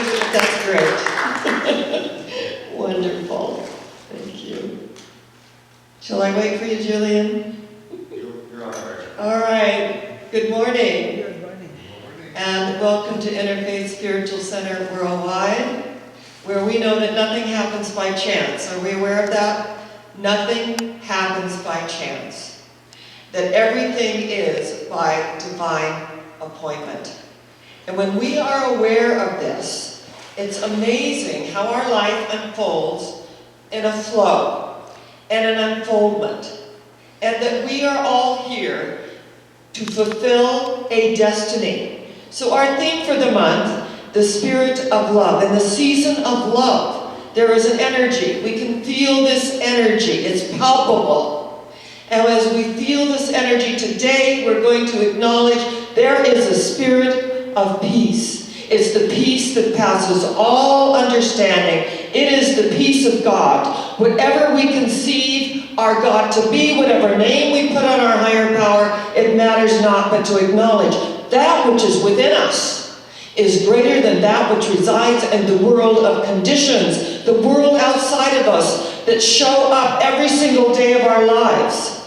That's great. Wonderful. Thank you. Shall I wait for you, Julian? You're on our. All right. Good morning. Good morning. And welcome to Interfaith Spiritual Center Worldwide, where we know that nothing happens by chance. Are we aware of that? Nothing happens by chance. That everything is by divine appointment. And when we are aware of this, it's amazing how our life unfolds in a flow and an unfoldment. And that we are all here to fulfill a destiny. So our theme for the month, the spirit of love. In the season of love, there is an energy. We can feel this energy. It's palpable. And as we feel this energy today, we're going to acknowledge there is a spirit of peace. It's the peace that passes all understanding. It is the peace of God. Whatever we conceive our God to be, whatever name we put on our higher power, it matters not, but to acknowledge that which is within us is greater than that which resides in the world of conditions, the world outside of us that show up every single day of our lives.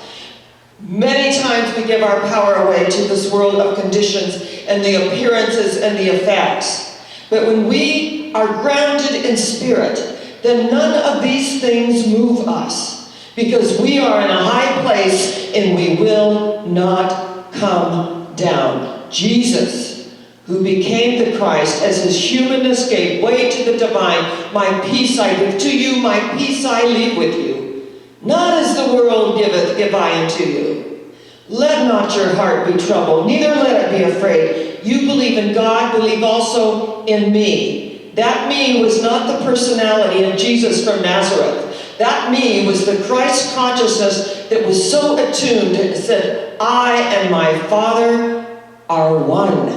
Many times we give our power away to this world of conditions and the appearances and the effects. But when we are grounded in spirit, then none of these things move us, because we are in a high place and we will not come down. Jesus, who became the Christ, as his humanness gave way to the divine, my peace I give to you, my peace I leave with you. Not as the world giveth, give I unto you. Let not your heart be troubled, neither let it be afraid. You believe in God, believe also in me. That me was not the personality of Jesus from Nazareth. That me was the Christ consciousness that was so attuned and said, I and my Father are one.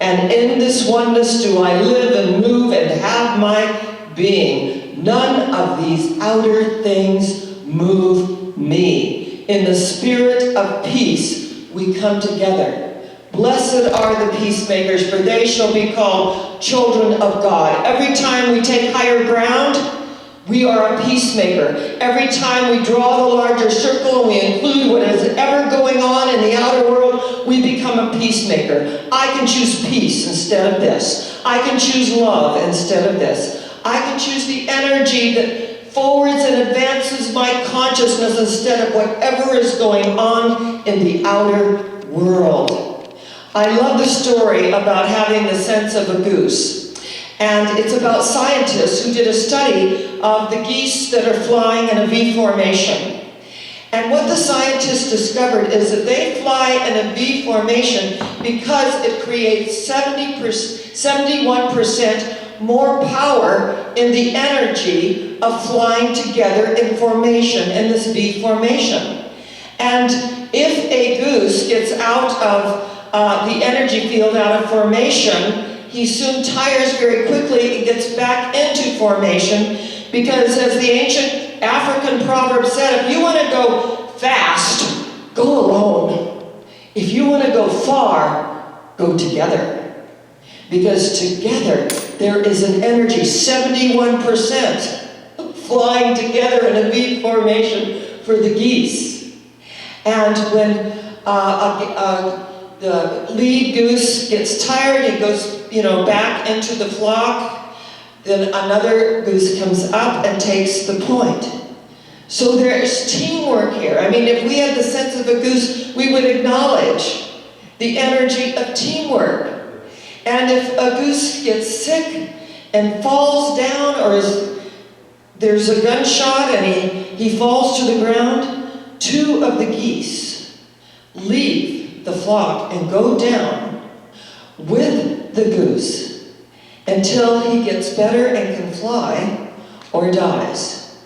And in this oneness do I live and move and have my being. None of these outer things move me. In the spirit of peace, we come together. Blessed are the peacemakers, for they shall be called children of God. Every time we take higher ground, we are a peacemaker. Every time we draw the larger circle and we include what is ever going on in the outer world, we become a peacemaker. I can choose peace instead of this. I can choose love instead of this. I can choose the energy that forwards and advances my consciousness instead of whatever is going on in the outer world. I love the story about having the sense of a goose. And it's about scientists who did a study of the geese that are flying in a V formation. And what the scientists discovered is that they fly in a V formation because it creates 71% more power in the energy of flying together in formation, in this V formation. And if a goose gets out of the energy field, out of formation, he soon tires very quickly and gets back into formation, because as the ancient African proverb said, if you want to go fast, go alone. If you want to go far, go together. Because together there is an energy, 71% flying together in a V formation for the geese. And when the lead goose gets tired, he goes, back into the flock. Then another goose comes up and takes the point. So there's teamwork here. I mean, if we had the sense of a goose, we would acknowledge the energy of teamwork. And if a goose gets sick and falls down, or there's a gunshot and he falls to the ground, 2 of the geese leave the flock and go down with the goose until he gets better and can fly or dies.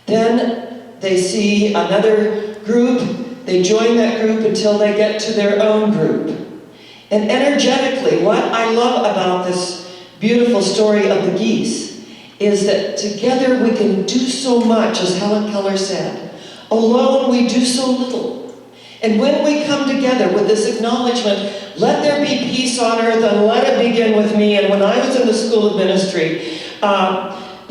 Then they see another group, they join that group until they get to their own group. And energetically, what I love about this beautiful story of the geese is that together we can do so much, as Helen Keller said. Alone we do so little. And when we come together with this acknowledgement, let there be peace on earth and let it begin with me. And when I was in the School of Ministry,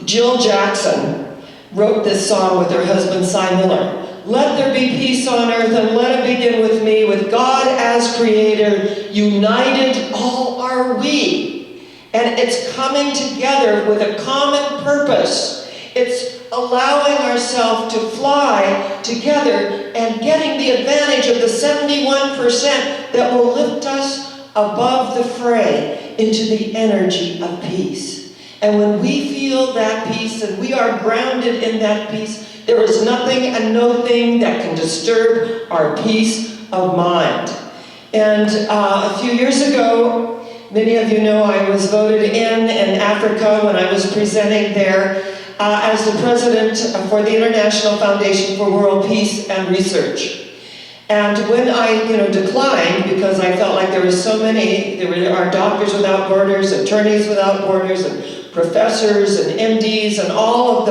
Jill Jackson wrote this song with her husband, Cy Miller. Let there be peace on earth and let it begin with me. With God as creator, united all are we. And it's coming together with a common purpose. It's allowing ourselves to fly together and getting the advantage of the 71% that will lift us above the fray into the energy of peace. And when we feel that peace and we are grounded in that peace, there is nothing and no thing that can disturb our peace of mind. And a few years ago, many of you know I was voted in Africa when I was presenting there as the president for the International Foundation for World Peace and Research. And when I declined, because I felt like there were so many, there are Doctors Without Borders, Attorneys Without Borders, and professors and MDs, and all of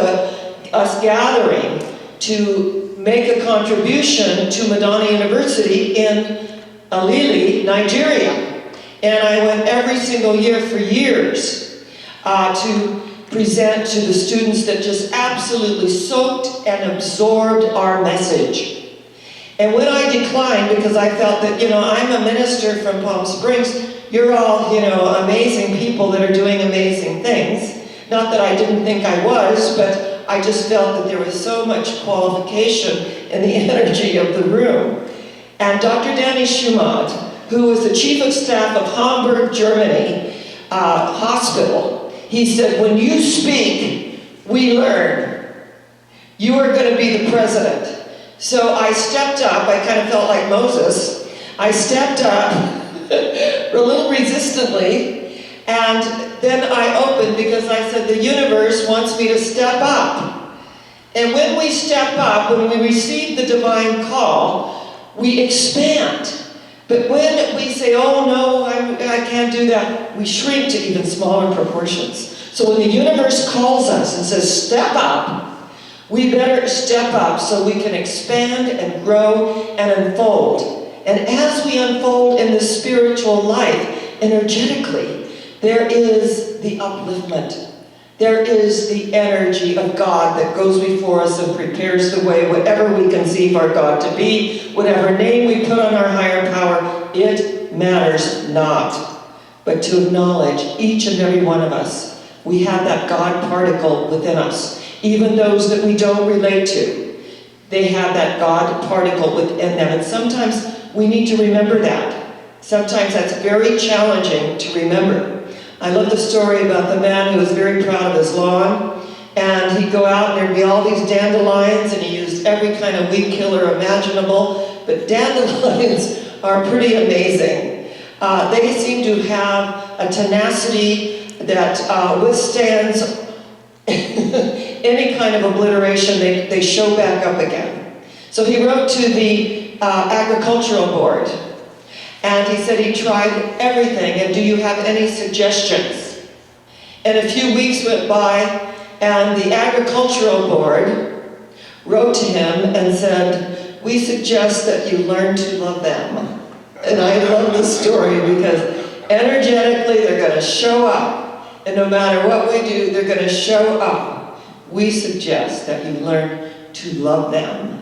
us gathering to make a contribution to Madonna University in Alili, Nigeria. And I went every single year for years to present to the students that just absolutely soaked and absorbed our message. And when I declined, because I felt that, I'm a minister from Palm Springs, you're all, amazing people that are doing amazing things. Not that I didn't think I was, but I just felt that there was so much qualification in the energy of the room. And Dr. Danny Schumad, who was the chief of staff of Hamburg, Germany, hospital, he said, when you speak, we learn. You are going to be the president. So I stepped up. I kind of felt like Moses. I stepped up a little resistantly, and then I opened because I said, the universe wants me to step up. And when we step up, when we receive the divine call, we expand. But when we say, oh no, I can't do that, we shrink to even smaller proportions. So when the universe calls us and says, step up, we better step up so we can expand and grow and unfold. And as we unfold in the spiritual life, energetically, there is the upliftment. There is the energy of God that goes before us and prepares the way, whatever we conceive our God to be, whatever name we put on our higher power, it matters not. But to acknowledge each and every one of us, we have that God particle within us. Even those that we don't relate to, they have that God particle within them. And sometimes we need to remember that. Sometimes that's very challenging to remember. I love the story about the man who was very proud of his lawn, and he'd go out and there'd be all these dandelions, and he used every kind of weed killer imaginable, but dandelions are pretty amazing. They seem to have a tenacity that withstands any kind of obliteration. They show back up again. So he wrote to the agricultural board, and he said he tried everything, and do you have any suggestions? And a few weeks went by, and the agricultural board wrote to him and said, we suggest that you learn to love them. And I love this story because energetically they're going to show up. And no matter what we do, they're going to show up. We suggest that you learn to love them.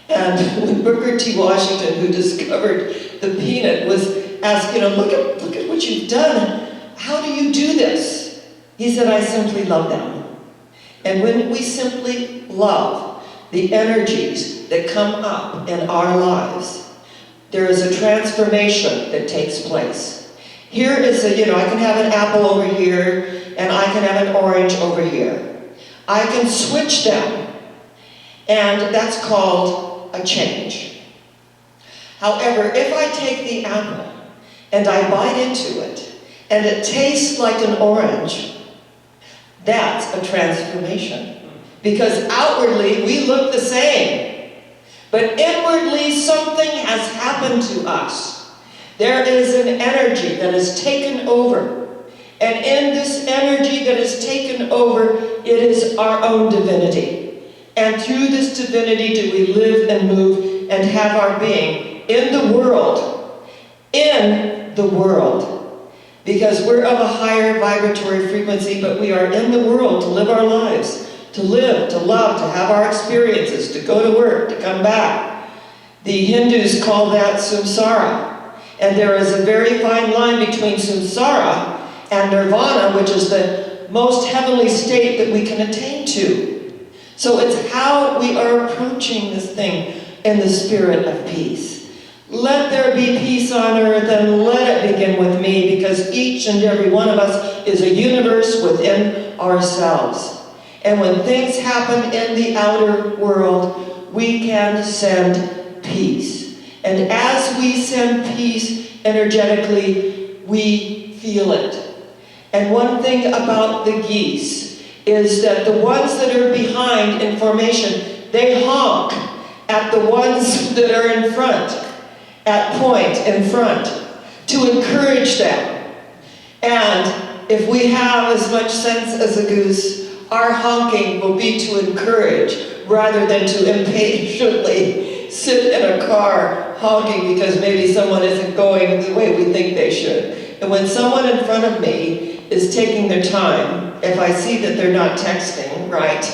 And when Booker T. Washington, who discovered the peanut, was asked, look at what you've done. How do you do this? He said, I simply love them. And when we simply love the energies that come up in our lives, there is a transformation that takes place. Here is I can have an apple over here, and I can have an orange over here. I can switch them, and that's called a change. However, if I take the apple and I bite into it and it tastes like an orange, that's a transformation. Because outwardly we look the same, but inwardly something has happened to us. There is an energy that has taken over, and in this energy that has taken over, it is our own divinity. And through this divinity do we live and move and have our being. in the world. In the world. Because we're of a higher vibratory frequency, but we are in the world to live our lives. To live, to love, to have our experiences, to go to work, to come back. The Hindus call that samsara. And there is a very fine line between samsara and nirvana, which is the most heavenly state that we can attain to. So it's how we are approaching this thing in the spirit of peace. Let there be peace on earth, and let it begin with me, because each and every one of us is a universe within ourselves. And when things happen in the outer world, we can send peace. And as we send peace energetically, we feel it. And one thing about the geese is that the ones that are behind in formation, they honk at the ones that are in front, at point in front, to encourage them. And if we have as much sense as a goose, our honking will be to encourage rather than to impatiently sit in a car honking because maybe someone isn't going the way we think they should. And when someone in front of me is taking their time, if I see that they're not texting, right?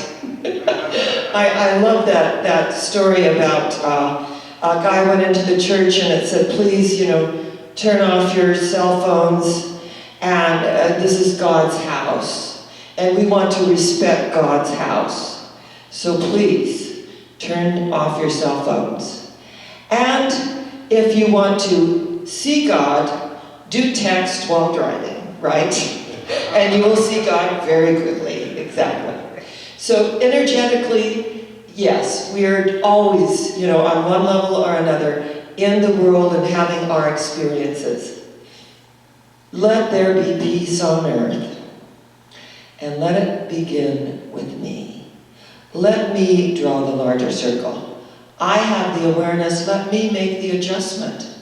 I love that story about a guy went into the church and it said, please, turn off your cell phones, and this is God's house. And we want to respect God's house. So please, turn off your cell phones. And if you want to see God, do text while driving, right? And you will see God very quickly, exactly. So energetically, yes, we are always, on one level or another, in the world and having our experiences. Let there be peace on earth, and let it begin with me. Let me draw the larger circle. I have the awareness, let me make the adjustment.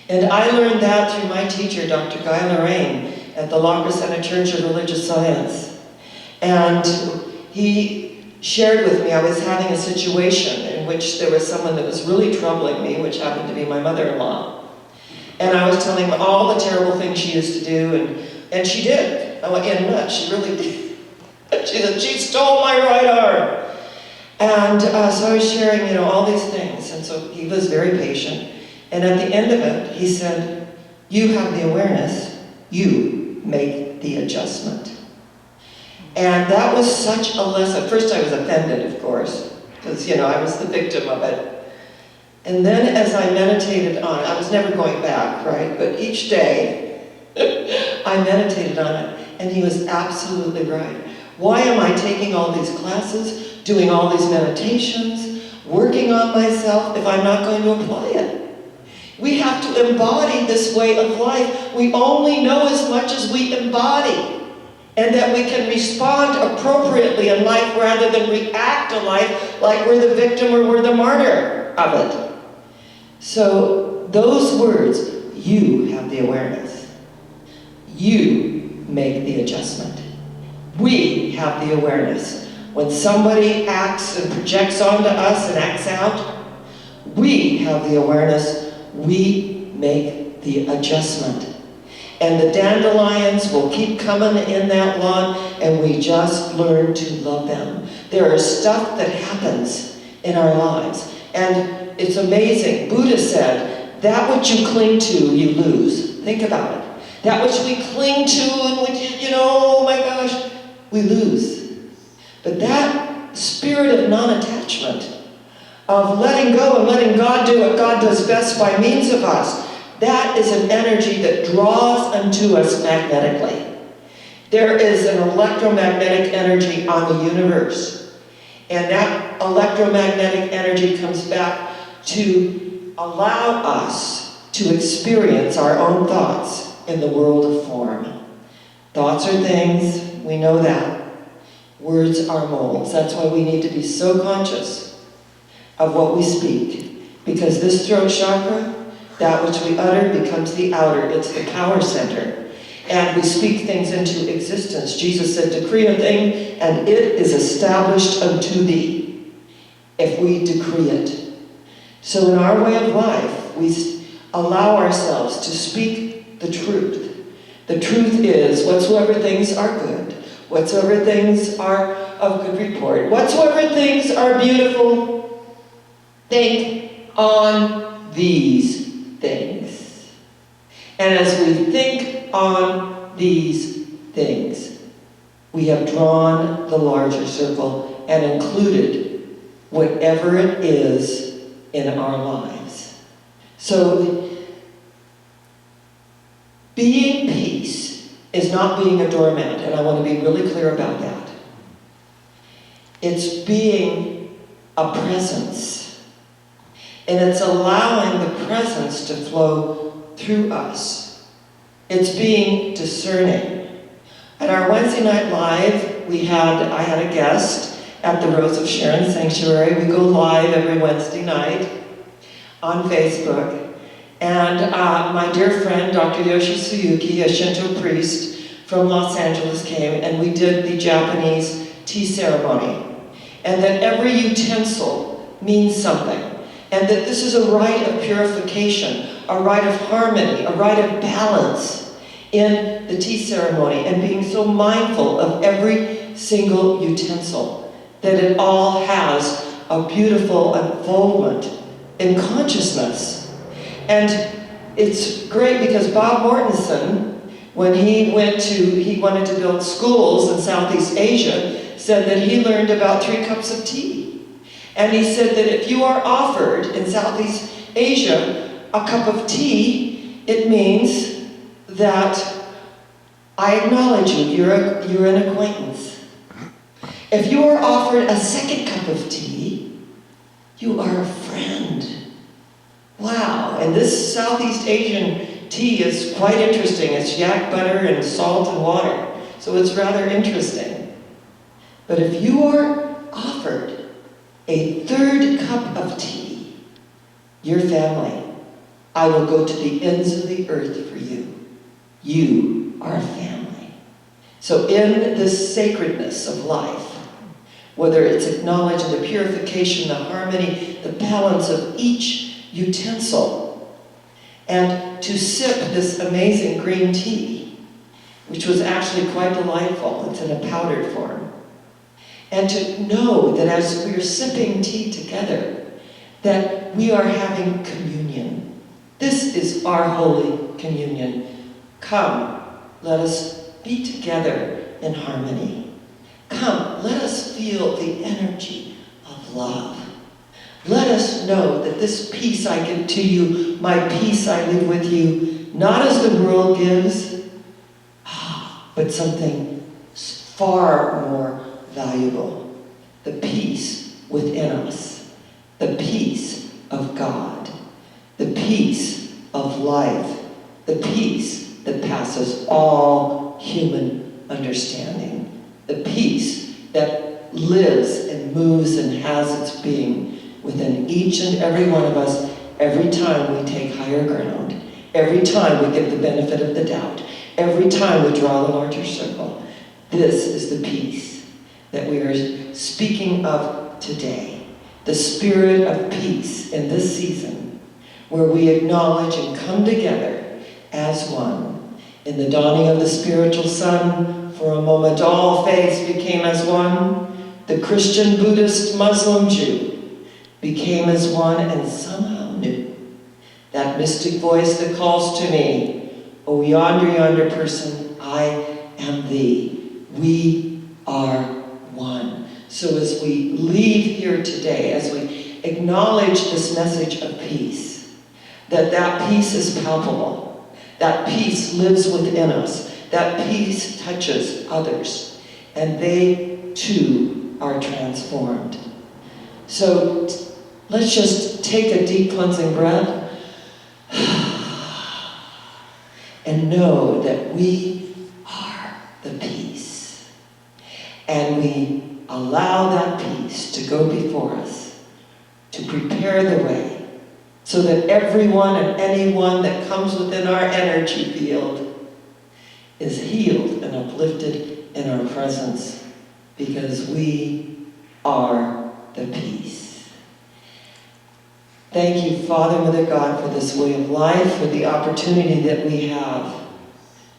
And I learned that through my teacher, Dr. Guy Lorraine, at the La Crescenta Church of Religious Science. And he shared with me, I was having a situation in which there was someone that was really troubling me, which happened to be my mother-in-law. And I was telling him all the terrible things she used to do, and she did. I went, in nuts, she really did. She said, she stole my right arm. And so I was sharing, all these things. And so he was very patient. And at the end of it, he said, you have the awareness, you make the adjustment. And that was such a lesson. First I was offended, of course, because, I was the victim of it. And then as I meditated on it, I was never going back, right? But each day, I meditated on it, and he was absolutely right. Why am I taking all these classes, doing all these meditations, working on myself if I'm not going to apply it? We have to embody this way of life. We only know as much as we embody, and that we can respond appropriately in life rather than react to life like we're the victim or we're the martyr of it. So those words, you have the awareness. You make the adjustment. We have the awareness. When somebody acts and projects onto us and acts out, we have the awareness. We make the adjustment. And the dandelions will keep coming in that lawn, and we just learn to love them. There is stuff that happens in our lives, and it's amazing. Buddha said, that which you cling to, you lose. Think about it. That which we cling to, and which, oh my gosh, we lose. But that spirit of non-attachment, of letting go and letting God do what God does best by means of us, that is an energy that draws unto us magnetically. There is an electromagnetic energy on the universe. And that electromagnetic energy comes back to allow us to experience our own thoughts in the world of form. Thoughts are things, we know that. Words are molds. That's why we need to be so conscious of what we speak. Because this throat chakra, that which we utter becomes the outer. It's the power center. And we speak things into existence. Jesus said, decree a thing, and it is established unto thee, if we decree it. So in our way of life, we allow ourselves to speak the truth. The truth is, whatsoever things are good, whatsoever things are of good report, whatsoever things are beautiful, think on these things. And as we think on these things, we have drawn the larger circle and included whatever it is in our lives. So, being peace is not being a doormat, and I want to be really clear about that. It's being a presence. And it's allowing the presence to flow through us. It's being discerning. At our Wednesday night live, I had a guest at the Rose of Sharron Sanctuary. We go live every Wednesday night on Facebook. And my dear friend, Dr. Yoshi Suyuki, a Shinto priest from Los Angeles, came, and we did the Japanese tea ceremony. And that every utensil means something. And that this is a rite of purification, a rite of harmony, a rite of balance in the tea ceremony, and being so mindful of every single utensil, that it all has a beautiful unfoldment in consciousness. And it's great because Bob Mortensen, when he wanted to build schools in Southeast Asia, said that he learned about 3 cups of tea. And he said that if you are offered in Southeast Asia a cup of tea, it means that I acknowledge you, you're an acquaintance. If you are offered a 2nd cup of tea, you are a friend. Wow, and this Southeast Asian tea is quite interesting. It's yak butter and salt and water, so it's rather interesting. But if you are offered a 3rd cup of tea, your family, I will go to the ends of the earth for you. You are a family. So in this sacredness of life, whether it's acknowledging the purification, the harmony, the balance of each utensil, and to sip this amazing green tea, which was actually quite delightful. It's in a powdered form. And to know that as we are sipping tea together, that we are having communion. This is our Holy Communion. Come, let us be together in harmony. Come, let us feel the energy of love. Let us know that this peace I give to you, my peace I leave with you, not as the world gives, but something far more valuable. The peace within us. The peace of God. The peace of life. The peace that passes all human understanding. The peace that lives and moves and has its being within each and every one of us every time we take higher ground, every time we give the benefit of the doubt, every time we draw the larger circle. This is the peace that we are speaking of today. The spirit of peace in this season, where we acknowledge and come together as one. In the dawning of the spiritual sun, for a moment all faiths became as one. The Christian, Buddhist, Muslim, Jew became as one and somehow knew that mystic voice that calls to me, "O yonder person, I am thee." We are one. So as we leave here today, as we acknowledge this message of peace, that peace is palpable, that peace lives within us, that peace touches others, and they too are transformed. So let's just take a deep cleansing breath and know that we are the peace. And we allow that peace to go before us, to prepare the way, so that everyone and anyone that comes within our energy field is healed and uplifted in our presence, because we are the peace. Thank you, Father, Mother God, for this way of life, for the opportunity that we have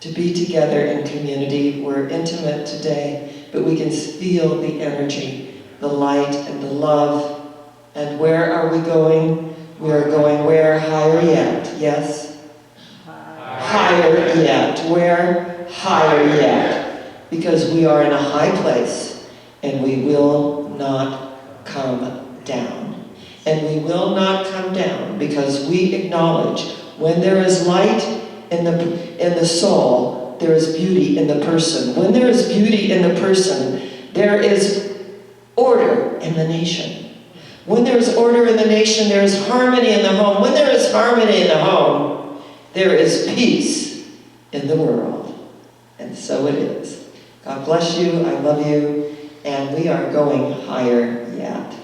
to be together in community. We're intimate today, but we can feel the energy, the light, and the love. And where are we going? We are going where? Higher yet. Yes? Higher yet. Where? Higher yet. Because we are in a high place, and we will not come down. And we will not come down because we acknowledge when there is light in the soul, there is beauty in the person. When there is beauty in the person, there is order in the nation. When there is order in the nation, there is harmony in the home. When there is harmony in the home, there is peace in the world. And so it is. God bless you. I love you. And we are going higher yet.